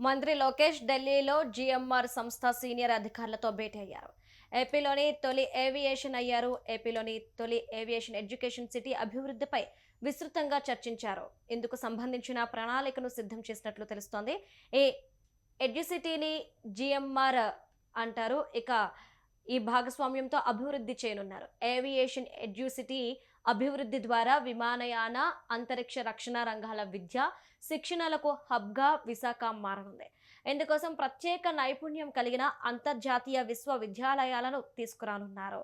మంత్రి లోకేష్ ఢిల్లీలో జీఎంఆర్ సంస్థ సీనియర్ అధికారులతో భేటీ అయ్యారు. ఏపీలోని తొలి ఏవియేషన్ ఎడ్యుకేషన్ సిటీ అభివృద్ధిపై విస్తృతంగా చర్చించారు. ఇందుకు సంబంధించిన ప్రణాళికను సిద్ధం చేసినట్లు తెలుస్తోంది. ఈ ఎడ్యుసిటీని జీఎంఆర్ అంటారు. ఈ భాగస్వామ్యంతో అభివృద్ధి చేయనున్నారు. ఏవియేషన్ ఎడ్యుసిటీ అభివృద్ధి ద్వారా విమానయాన, అంతరిక్ష రక్షణ రంగాల విద్య, శిక్షణలకు హబ్గా విశాఖ మారనుంది. ఇందుకోసం ప్రత్యేక నైపుణ్యం కలిగిన అంతర్జాతీయ విశ్వవిద్యాలయాలను తీసుకురానున్నారు.